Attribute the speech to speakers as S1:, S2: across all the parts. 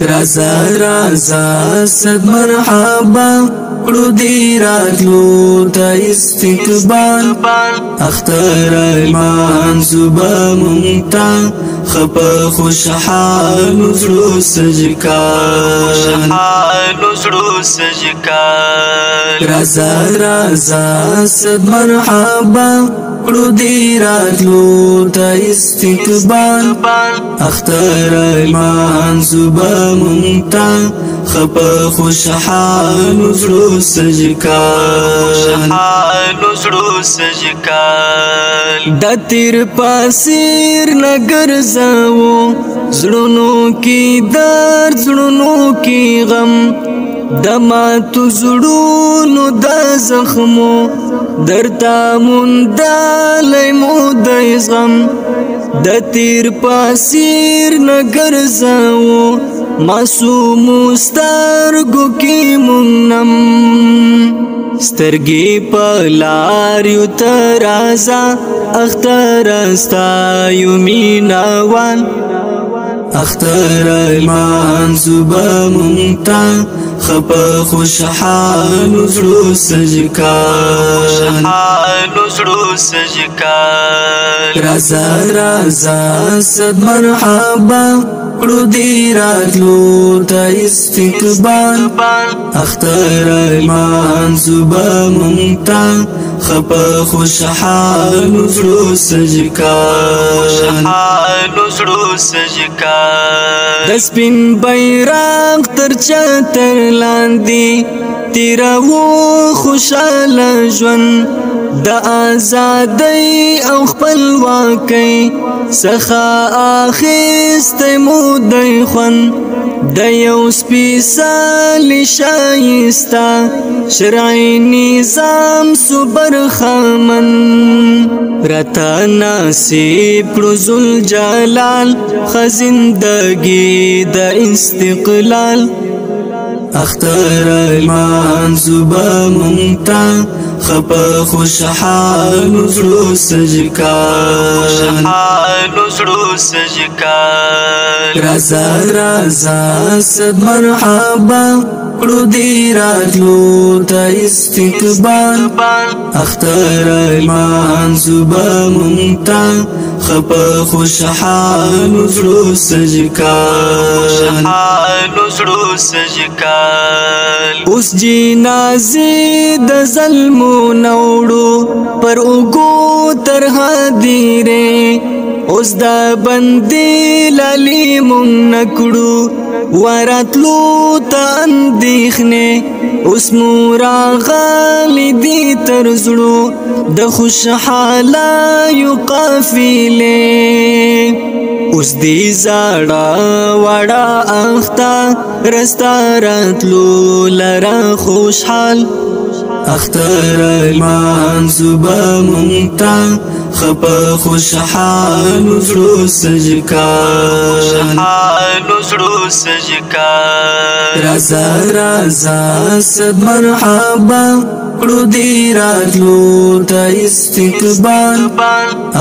S1: رازا رازا صد مرحبا کړو دی راتلو تا استقبال اختر ایمان زبا مونتا خپ خوشحال زړو سجکال رازا رازا صد مرحبا کړو دی راتلو تا استقبال اختر ایمان زبا مونتا خپ خوشحال زړو سجکال د تیر پاسیر نګر زاو زړونو کی درد زړونو کی غم دما تو زړونو د زخمو درتا مندل مو د غم د تیر پاسیر نګر زاو معصوم سترګو کی منم سترګي په لاریو ترازا اختر استا یو میناوال اختر ایمان زبا مونتا خپ خوشحال زړو سجکال رازا رازا صد مرحبا کړو دی راتلو تا استقبال اختر ایمان زبا مونتا خپ خوشحال زړو سجکال د سپین بیرغ تر چتر لاندې تیرو خوشاله ژوند د آزادۍ او خپلواکۍ څخه اخیستی مو دی خوند د یو سپېڅلي ښایسته شرعي نظام سو برخمن راته نصیب کړو ذوالجلال ښه زندګي د استقلال اختر ایمان زبا مونتا خپ خوشحال زړو سجکال رازا رازا صد مرحبا کړو دی راتلو تا استقبال اختر ایمان زبا مونتا خپ خوشحال زړو سجکال اوس جنازې د ظلمو نوړو پر اوګو تر هدیرې اوس د بندي لالي مونږ نکړو وراتلو ته اندېښنې اوس مو راغلي دي تر زړو د خوشحالیو قافلې اوس دی زړه وړه اخته رستا راتلو لره خوشحال اختر ایمان زبا مونتا خپ خوشحال زړو سجکال رازا رازا صد مرحبا کړو دی راتلو تا استقبال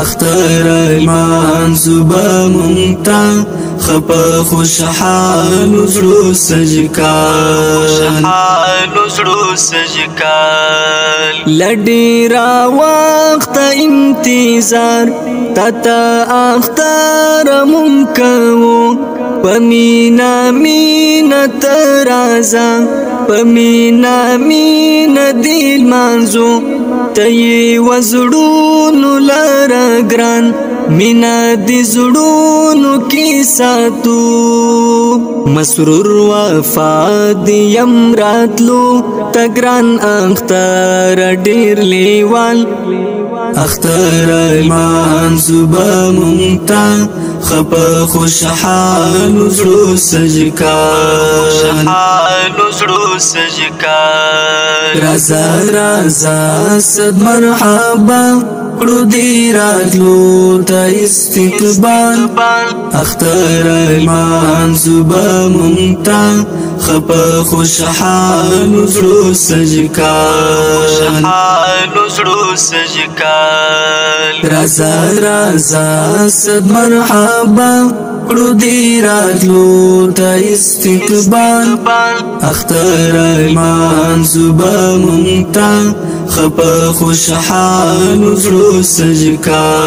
S1: اختر ایمان زبا مونتا خپ خوشحال زړو سجکال لډی را وخت انتظار تتا اختر مونکو پمینا مینا ترازا پمینا مینا دیل مانزو تی وزړونو لره ګران مینا دی زړونو کی ساتو مسرور وفات یم راتلو تګران اختر ډیر لیوال اختر ایمان زبا مونتا خپ خوشحال زړو سجکال رازا رازا صد مرحبا کړو دی راتلو تا استقبال اختر ایمان زبا مونتا خپ خوشحال زړو سجکال رازا رازا صد مرحبا کړو دی راتلو تا استقبال اختر ایمان زبا مونتا خپا خوشحال زړو سجکال